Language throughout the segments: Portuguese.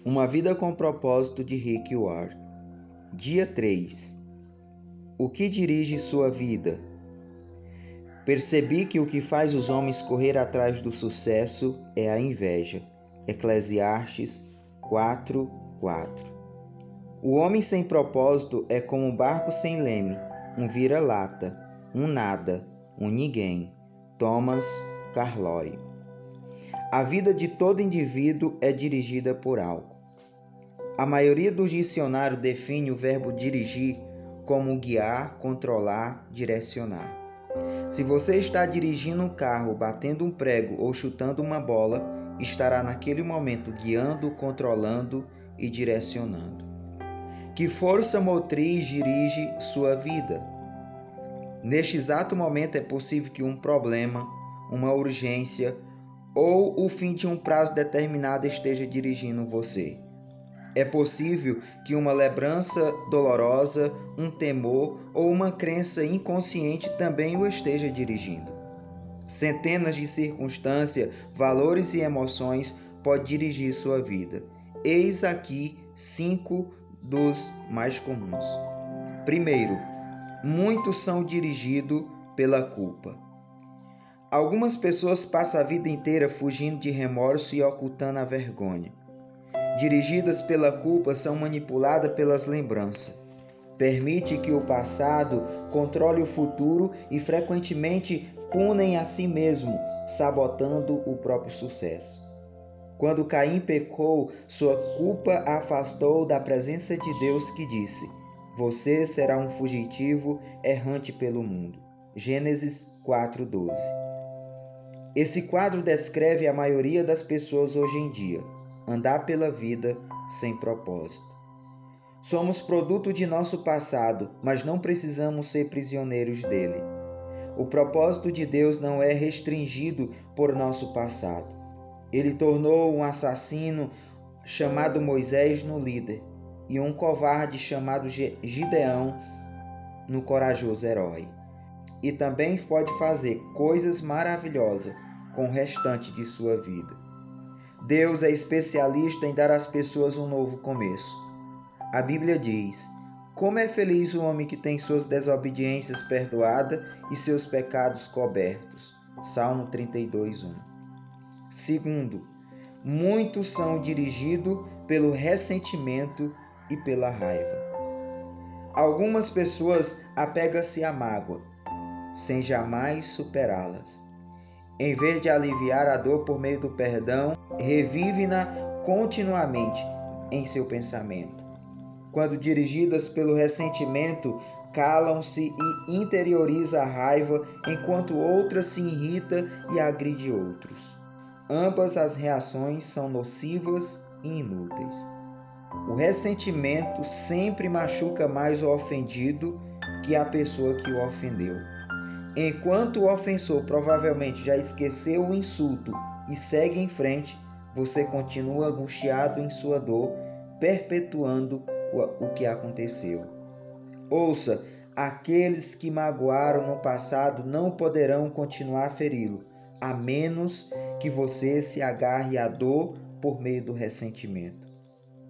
Uma vida com propósito de Rick Warren. Dia 3. O que dirige sua vida? Percebi que o que faz os homens correr atrás do sucesso é a inveja. Eclesiastes 4:4. O homem sem propósito é como um barco sem leme, um vira-lata, um nada, um ninguém. Thomas Carlyle. A vida de todo indivíduo é dirigida por algo. A maioria dos dicionários define o verbo dirigir como guiar, controlar, direcionar. Se você está dirigindo um carro, batendo um prego ou chutando uma bola, estará naquele momento guiando, controlando e direcionando. Que força motriz dirige sua vida? Neste exato momento é possível que um problema, uma urgência ou o fim de um prazo determinado esteja dirigindo você. É possível que uma lembrança dolorosa, um temor ou uma crença inconsciente também o esteja dirigindo. Centenas de circunstâncias, valores e emoções podem dirigir sua vida. Eis aqui 5 dos mais comuns. Primeiro, muitos são dirigidos pela culpa. Algumas pessoas passam a vida inteira fugindo de remorso e ocultando a vergonha. Dirigidas pela culpa, são manipuladas pelas lembranças. Permite que o passado controle o futuro e frequentemente punem a si mesmo, sabotando o próprio sucesso. Quando Caim pecou, sua culpa a afastou da presença de Deus que disse: "Você será um fugitivo errante pelo mundo." Gênesis 4:12. Esse quadro descreve a maioria das pessoas hoje em dia. Andar pela vida sem propósito. Somos produto de nosso passado, mas não precisamos ser prisioneiros dele. O propósito de Deus não é restringido por nosso passado. Ele tornou um assassino chamado Moisés no líder e um covarde chamado Gideão no corajoso herói. E também pode fazer coisas maravilhosas com o restante de sua vida. Deus é especialista em dar às pessoas um novo começo. A Bíblia diz: "Como é feliz o homem que tem suas desobediências perdoadas e seus pecados cobertos." Salmo 32:1. Segundo, muitos são dirigidos pelo ressentimento e pela raiva. Algumas pessoas apegam-se à mágoa, sem jamais superá-las. Em vez de aliviar a dor por meio do perdão, revive-na continuamente em seu pensamento. Quando dirigidas pelo ressentimento, calam-se e interiorizam a raiva, enquanto outra se irrita e agride outros. Ambas as reações são nocivas e inúteis. O ressentimento sempre machuca mais o ofendido que a pessoa que o ofendeu. Enquanto o ofensor provavelmente já esqueceu o insulto e segue em frente, você continua angustiado em sua dor, perpetuando o que aconteceu. Ouça, aqueles que magoaram no passado não poderão continuar a feri-lo, a menos que você se agarre à dor por meio do ressentimento.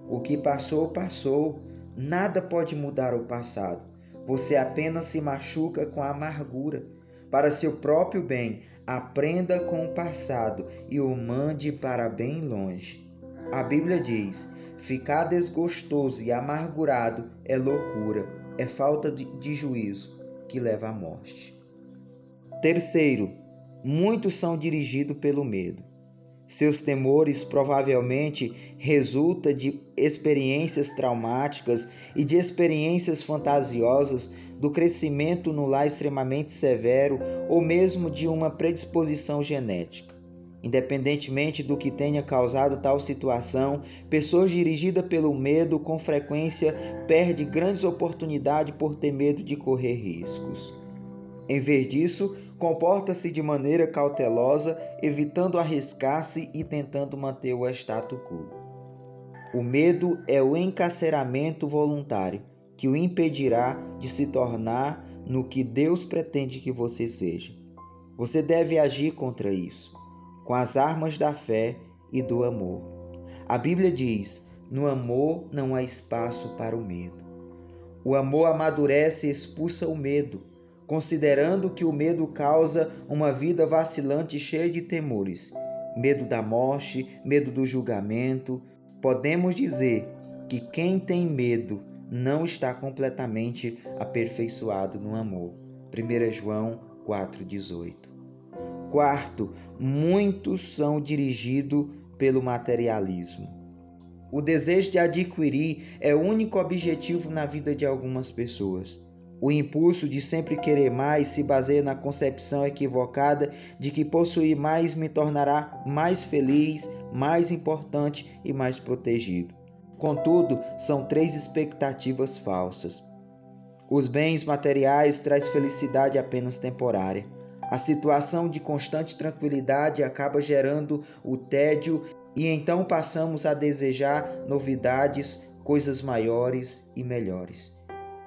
O que passou, passou. Nada pode mudar o passado. Você apenas se machuca com a amargura. Para seu próprio bem, aprenda com o passado e o mande para bem longe. A Bíblia diz: "Ficar desgostoso e amargurado é loucura, é falta de juízo que leva à morte." Terceiro, muitos são dirigidos pelo medo. Seus temores provavelmente resultam de experiências traumáticas e de experiências fantasiosas, do crescimento no lar extremamente severo ou mesmo de uma predisposição genética. Independentemente do que tenha causado tal situação, pessoas dirigidas pelo medo com frequência perdem grandes oportunidades por ter medo de correr riscos. Em vez disso, comporta-se de maneira cautelosa, evitando arriscar-se e tentando manter o status quo. O medo é o encarceramento voluntário que o impedirá de se tornar no que Deus pretende que você seja. Você deve agir contra isso, com as armas da fé e do amor. A Bíblia diz: No amor não há espaço para o medo. O amor amadurece e expulsa o medo, considerando que o medo causa uma vida vacilante cheia de temores. Medo da morte, medo do julgamento. Podemos dizer que quem tem medo não está completamente aperfeiçoado no amor. 1 João 4,18. Quarto, muitos são dirigidos pelo materialismo. O desejo de adquirir é o único objetivo na vida de algumas pessoas. O impulso de sempre querer mais se baseia na concepção equivocada de que possuir mais me tornará mais feliz, mais importante e mais protegido. Contudo, são 3 expectativas falsas. Os bens materiais trazem felicidade apenas temporária. A situação de constante tranquilidade acaba gerando o tédio e então passamos a desejar novidades, coisas maiores e melhores.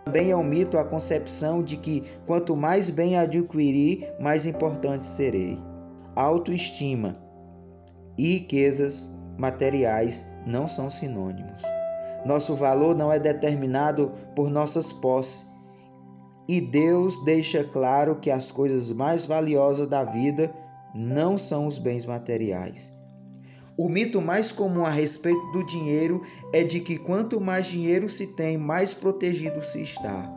Também é um mito a concepção de que quanto mais bem adquirir, mais importante serei. Autoestima e riquezas materiais não são sinônimos. Nosso valor não é determinado por nossas posses. E Deus deixa claro que as coisas mais valiosas da vida não são os bens materiais. O mito mais comum a respeito do dinheiro é de que quanto mais dinheiro se tem, mais protegido se está.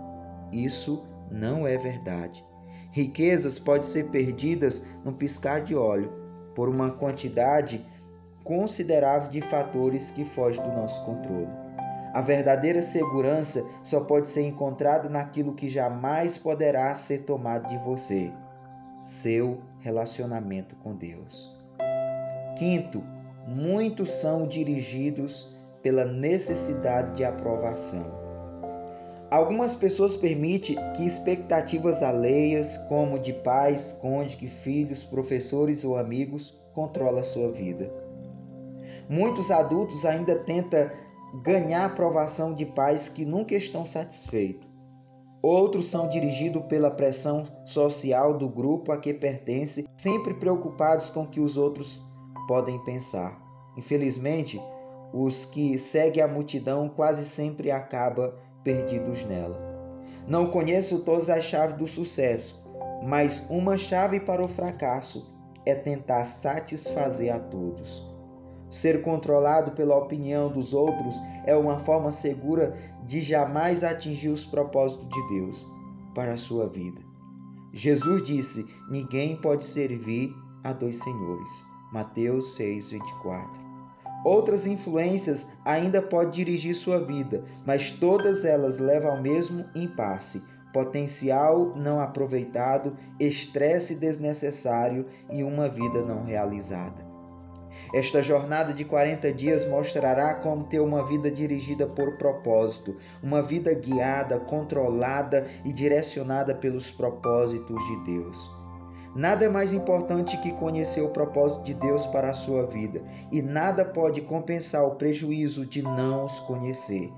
Isso não é verdade. Riquezas podem ser perdidas num piscar de olho, por uma quantidade considerável de fatores que fogem do nosso controle. A verdadeira segurança só pode ser encontrada naquilo que jamais poderá ser tomado de você: seu relacionamento com Deus. Quinto, muitos são dirigidos pela necessidade de aprovação. Algumas pessoas permitem que expectativas alheias, como de pais, cônjuge, filhos, professores ou amigos, controlem a sua vida. Muitos adultos ainda tentam ganhar a aprovação de pais que nunca estão satisfeitos. Outros são dirigidos pela pressão social do grupo a que pertencem, sempre preocupados com o que os outros podem pensar. Infelizmente, os que seguem a multidão quase sempre acabam perdidos nela. Não conheço todas as chaves do sucesso, mas uma chave para o fracasso é tentar satisfazer a todos. Ser controlado pela opinião dos outros é uma forma segura de jamais atingir os propósitos de Deus para a sua vida. Jesus disse: ninguém pode servir a 2 senhores. Mateus 6:24. Outras influências ainda podem dirigir sua vida, mas todas elas levam ao mesmo impasse: potencial não aproveitado, estresse desnecessário e uma vida não realizada. Esta jornada de 40 dias mostrará como ter uma vida dirigida por propósito, uma vida guiada, controlada e direcionada pelos propósitos de Deus. Nada é mais importante que conhecer o propósito de Deus para a sua vida, e nada pode compensar o prejuízo de não os conhecer.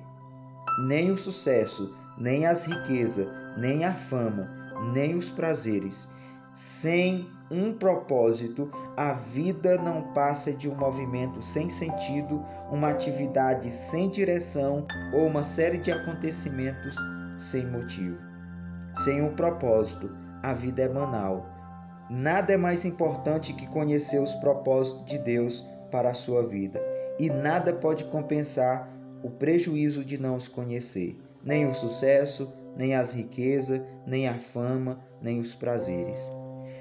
Nem o sucesso, nem as riquezas, nem a fama, nem os prazeres. Sem um propósito, a vida não passa de um movimento sem sentido, uma atividade sem direção ou uma série de acontecimentos sem motivo. Sem um propósito, a vida é banal. Nada é mais importante que conhecer os propósitos de Deus para a sua vida, e nada pode compensar o prejuízo de não os conhecer, nem o sucesso, nem as riquezas, nem a fama, nem os prazeres.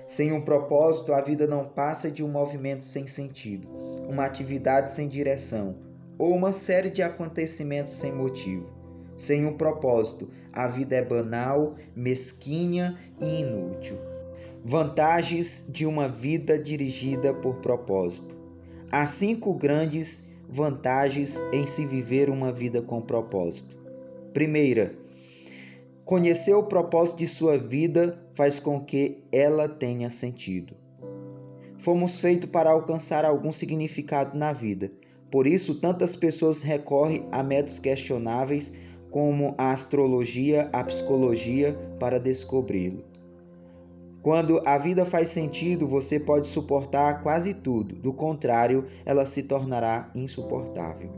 Sem um propósito, a vida não passa de um movimento sem sentido, uma atividade sem direção ou uma série de acontecimentos sem motivo. Sem um propósito, a vida é banal, mesquinha e inútil. Vantagens de uma vida dirigida por propósito. Há 5 grandes vantagens em se viver uma vida com propósito. Primeira, conhecer o propósito de sua vida faz com que ela tenha sentido. Fomos feitos para alcançar algum significado na vida. Por isso, tantas pessoas recorrem a métodos questionáveis como a astrologia, a psicologia, para descobri-lo. Quando a vida faz sentido, você pode suportar quase tudo. Do contrário, ela se tornará insuportável.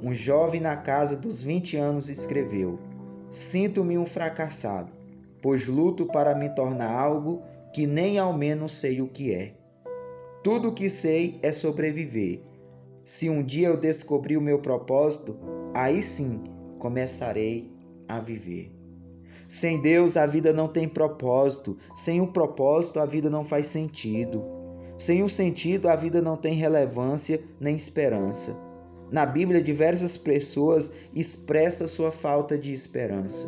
um jovem na casa dos 20 anos escreveu: Sinto-me um fracassado, pois luto para me tornar algo que nem ao menos sei o que é. Tudo o que sei é sobreviver. Se um dia eu descobrir o meu propósito, aí sim começarei a viver. Sem Deus, a vida não tem propósito. Sem o propósito, a vida não faz sentido. Sem o sentido, a vida não tem relevância nem esperança. Na Bíblia, diversas pessoas expressam sua falta de esperança.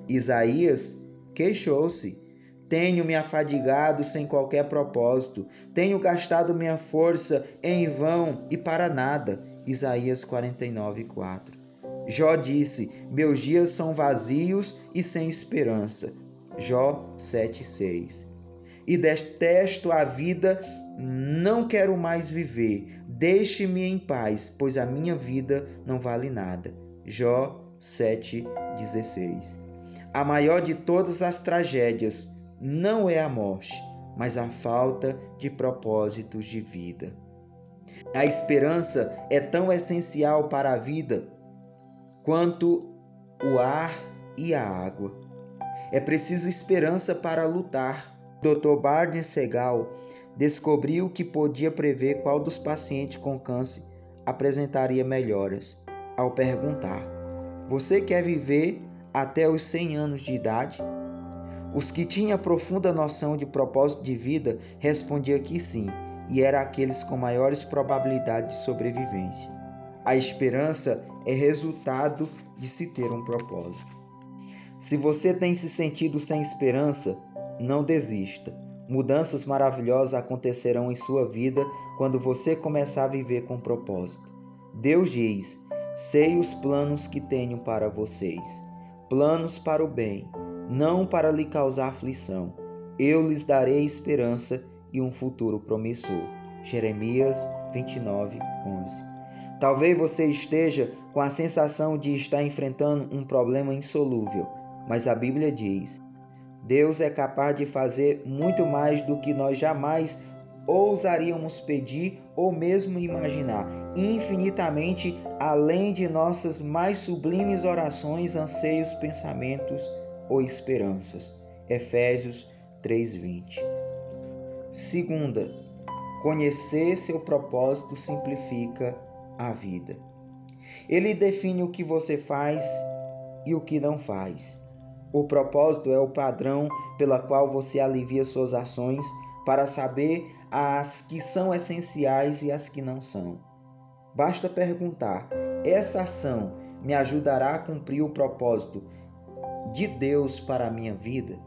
Isaías queixou-se: Tenho me afadigado sem qualquer propósito. Tenho gastado minha força em vão e para nada. Isaías 49:4. Jó disse: Meus dias são vazios e sem esperança. Jó 7:6. E detesto a vida, não quero mais viver. Deixe-me em paz, pois a minha vida não vale nada. Jó 7:16. A maior de todas as tragédias não é a morte, mas a falta de propósitos de vida. A esperança é tão essencial para a vida quanto o ar e a água. É preciso esperança para lutar. Dr. Barney Segal descobriu que podia prever qual dos pacientes com câncer apresentaria melhoras ao perguntar: Você quer viver até os 100 anos de idade? Os que tinham profunda noção de propósito de vida respondiam que sim, e eram aqueles com maiores probabilidades de sobrevivência. A esperança é resultado de se ter um propósito. Se você tem se sentido sem esperança, não desista. Mudanças maravilhosas acontecerão em sua vida quando você começar a viver com propósito. Deus diz: Sei os planos que tenho para vocês, planos para o bem, não para lhe causar aflição. Eu lhes darei esperança e um futuro promissor. Jeremias 29:11. Talvez você esteja com a sensação de estar enfrentando um problema insolúvel, mas a Bíblia diz: Deus é capaz de fazer muito mais do que nós jamais ousaríamos pedir ou mesmo imaginar, infinitamente além de nossas mais sublimes orações, anseios, pensamentos ou esperanças. Efésios 3:20. Segunda, conhecer seu propósito simplifica a vida. Ele define o que você faz e o que não faz. O propósito é o padrão pela qual você alivia suas ações para saber as que são essenciais e as que não são. Basta perguntar: essa ação me ajudará a cumprir o propósito de Deus para a minha vida?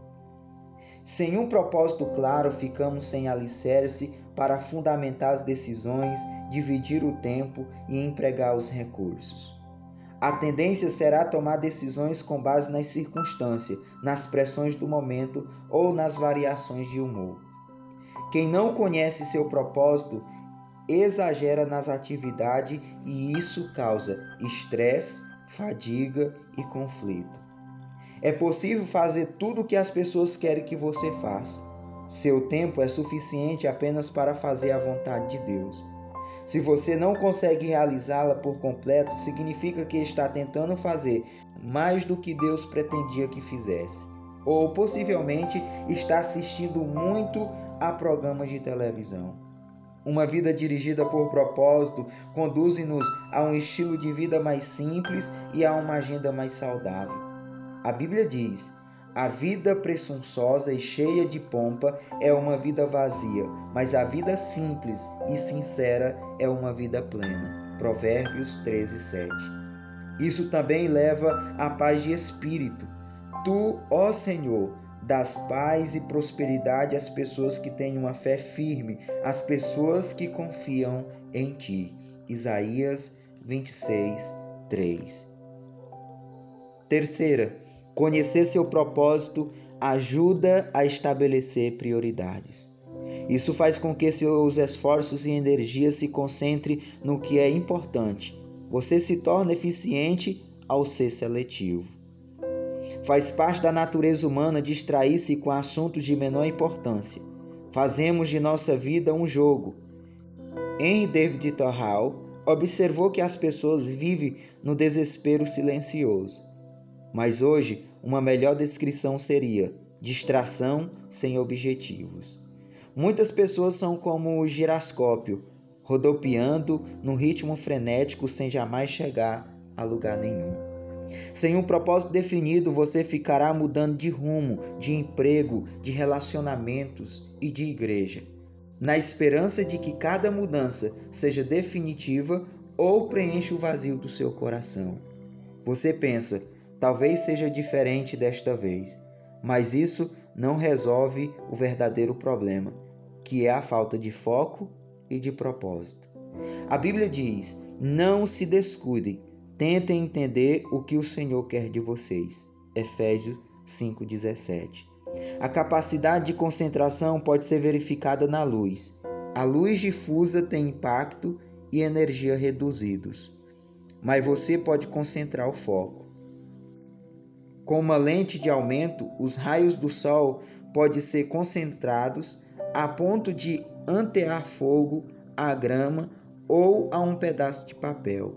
Sem um propósito claro, ficamos sem alicerce para fundamentar as decisões, dividir o tempo e empregar os recursos. A tendência será tomar decisões com base nas circunstâncias, nas pressões do momento ou nas variações de humor. Quem não conhece seu propósito exagera nas atividades e isso causa estresse, fadiga e conflito. É possível fazer tudo o que as pessoas querem que você faça. Seu tempo é suficiente apenas para fazer a vontade de Deus. Se você não consegue realizá-la por completo, significa que está tentando fazer mais do que Deus pretendia que fizesse. Ou possivelmente está assistindo muito a programas de televisão. Uma vida dirigida por propósito conduz-nos a um estilo de vida mais simples e a uma agenda mais saudável. A Bíblia diz: a vida presunçosa e cheia de pompa é uma vida vazia, mas a vida simples e sincera é uma vida plena. Provérbios 13:7. Isso também leva à paz de espírito. Tu, ó Senhor, dás paz e prosperidade às pessoas que têm uma fé firme, às pessoas que confiam em Ti. Isaías 26:3. Terceira, conhecer seu propósito ajuda a estabelecer prioridades. Isso faz com que seus esforços e energias se concentrem no que é importante. Você se torna eficiente ao ser seletivo. Faz parte da natureza humana distrair-se com assuntos de menor importância. Fazemos de nossa vida um jogo. Henry David Thoreau, observou que as pessoas vivem no desespero silencioso. Mas hoje, uma melhor descrição seria distração sem objetivos. Muitas pessoas são como o girascópio, rodopiando num ritmo frenético sem jamais chegar a lugar nenhum. Sem um propósito definido, você ficará mudando de rumo, de emprego, de relacionamentos e de igreja, na esperança de que cada mudança seja definitiva ou preencha o vazio do seu coração. Você pensa, talvez seja diferente desta vez, mas isso não resolve o verdadeiro problema, que é a falta de foco e de propósito. A Bíblia diz: não se descuidem, tentem entender o que o Senhor quer de vocês. Efésios 5,17. A capacidade de concentração pode ser verificada na luz. A luz difusa tem impacto e energia reduzidos, mas você pode concentrar o foco. Com uma lente de aumento, os raios do sol podem ser concentrados a ponto de antear fogo à grama ou a um pedaço de papel.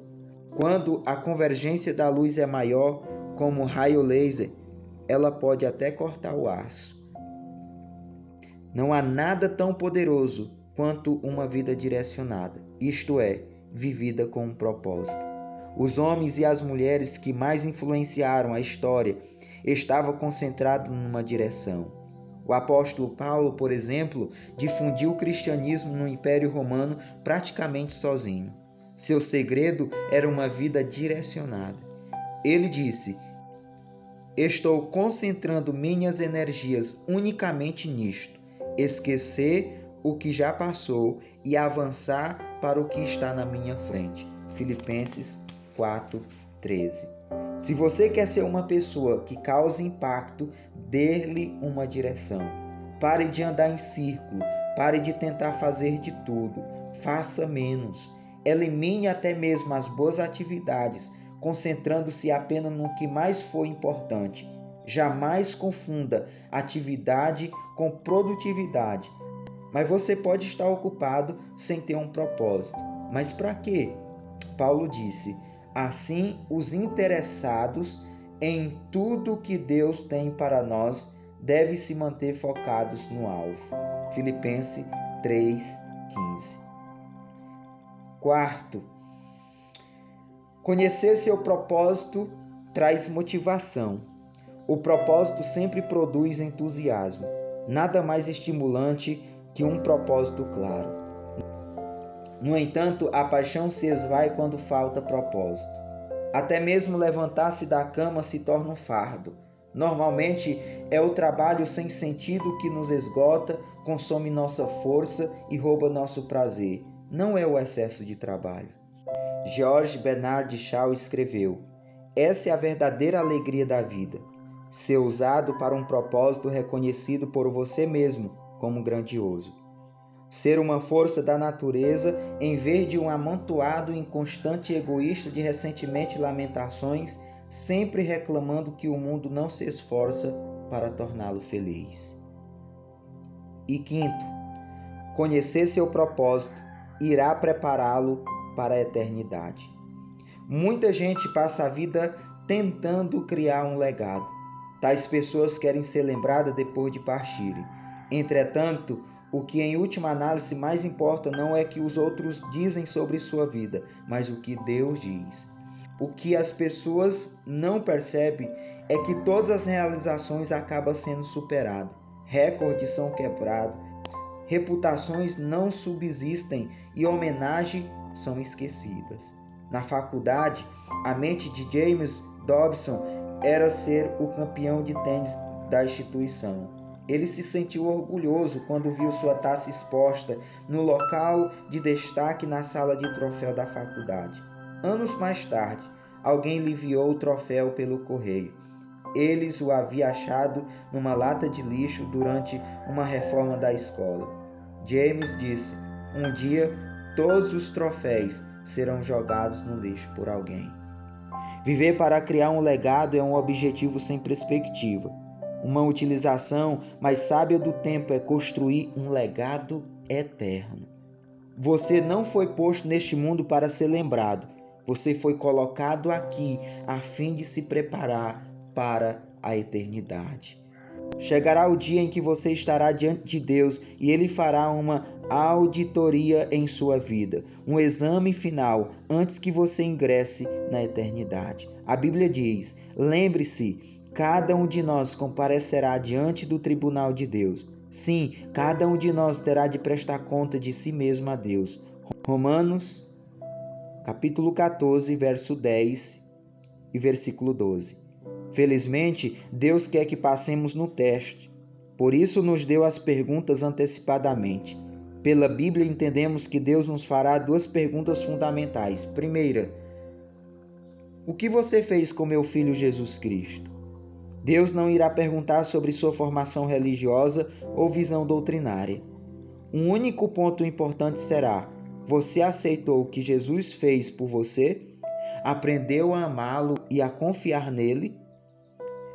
Quando a convergência da luz é maior, como raio laser, ela pode até cortar o aço. Não há nada tão poderoso quanto uma vida direcionada, isto é, vivida com um propósito. Os homens e as mulheres que mais influenciaram a história estavam concentrados numa direção. O apóstolo Paulo, por exemplo, difundiu o cristianismo no Império Romano praticamente sozinho. Seu segredo era uma vida direcionada. Ele disse: estou concentrando minhas energias unicamente nisto, esquecer o que já passou e avançar para o que está na minha frente. Filipenses 4:13. Se você quer ser uma pessoa que cause impacto, dê-lhe uma direção. Pare de andar em círculo, pare de tentar fazer de tudo, faça menos. Elimine até mesmo as boas atividades, concentrando-se apenas no que mais for importante. Jamais confunda atividade com produtividade. Mas você pode estar ocupado sem ter um propósito. Mas para quê? Paulo disse: assim, os interessados em tudo que Deus tem para nós devem se manter focados no alvo. Filipenses 3:15. Quarto, conhecer seu propósito traz motivação. O propósito sempre produz entusiasmo. Nada mais estimulante que um propósito claro. No entanto, a paixão se esvai quando falta propósito. Até mesmo levantar-se da cama se torna um fardo. Normalmente é o trabalho sem sentido que nos esgota, consome nossa força e rouba nosso prazer. Não é o excesso de trabalho. George Bernard Shaw escreveu: essa é a verdadeira alegria da vida, ser usado para um propósito reconhecido por você mesmo como grandioso. Ser uma força da natureza em vez de um amontoado inconstante e egoísta de ressentimento e lamentações, sempre reclamando que o mundo não se esforça para torná-lo feliz. E quinto, conhecer seu propósito irá prepará-lo para a eternidade. Muita gente passa a vida tentando criar um legado. Tais pessoas querem ser lembradas depois de partirem. Entretanto, o que em última análise mais importa não é o que os outros dizem sobre sua vida, mas o que Deus diz. O que as pessoas não percebem é que todas as realizações acabam sendo superadas. Recordes são quebrados, reputações não subsistem e homenagens são esquecidas. Na faculdade, a mente de James Dobson era ser o campeão de tênis da instituição. Ele se sentiu orgulhoso quando viu sua taça exposta no local de destaque na sala de troféu da faculdade. Anos mais tarde, alguém lhe enviou o troféu pelo correio. Eles o haviam achado numa lata de lixo durante uma reforma da escola. James disse: um dia, todos os troféus serão jogados no lixo por alguém. Viver para criar um legado é um objetivo sem perspectiva. Uma utilização mais sábia do tempo é construir um legado eterno. Você não foi posto neste mundo para ser lembrado. Você foi colocado aqui a fim de se preparar para a eternidade. Chegará o dia em que você estará diante de Deus e Ele fará uma auditoria em sua vida, um exame final antes que você ingresse na eternidade. A Bíblia diz: lembre-se, cada um de nós comparecerá diante do tribunal de Deus. Sim, cada um de nós terá de prestar conta de si mesmo a Deus. Romanos, capítulo 14, verso 10 e versículo 12. Felizmente, Deus quer que passemos no teste. Por isso nos deu as perguntas antecipadamente. Pela Bíblia entendemos que Deus nos fará duas perguntas fundamentais. Primeira, o que você fez com meu filho Jesus Cristo? Deus não irá perguntar sobre sua formação religiosa ou visão doutrinária. Um único ponto importante será: você aceitou o que Jesus fez por você? Aprendeu a amá-lo e a confiar nele?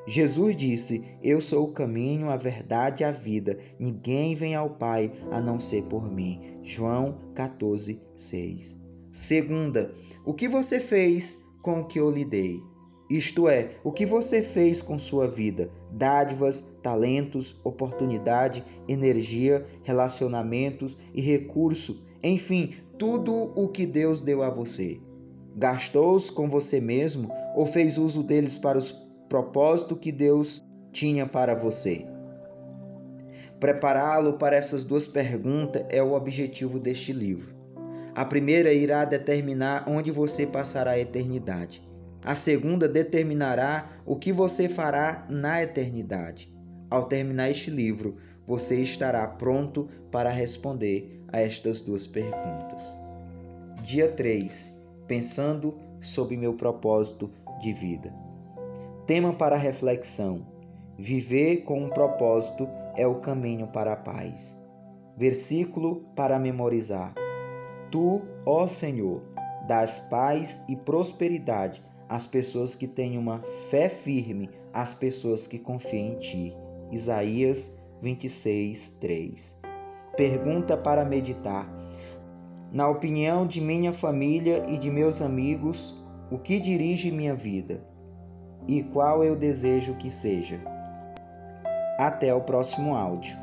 Jesus disse: eu sou o caminho, a verdade e a vida. Ninguém vem ao Pai a não ser por mim. João 14, 6. Segunda, o que você fez com o que eu lhe dei? Isto é, o que você fez com sua vida? Dádivas, talentos, oportunidade, energia, relacionamentos e recurso, enfim, tudo o que Deus deu a você. Gastou-os com você mesmo ou fez uso deles para os propósitos que Deus tinha para você? Prepará-lo para essas duas perguntas é o objetivo deste livro. A primeira irá determinar onde você passará a eternidade. A segunda determinará o que você fará na eternidade. Ao terminar este livro, você estará pronto para responder a estas duas perguntas. Dia 3. Pensando sobre meu propósito de vida. Tema para reflexão: viver com um propósito é o caminho para a paz. Versículo para memorizar: Tu, ó Senhor, dás paz e prosperidade às pessoas que têm uma fé firme, às pessoas que confiam em Ti. Isaías 26, 3. Pergunta para meditar: na opinião de minha família e de meus amigos, o que dirige minha vida? E qual eu desejo que seja? Até o próximo áudio.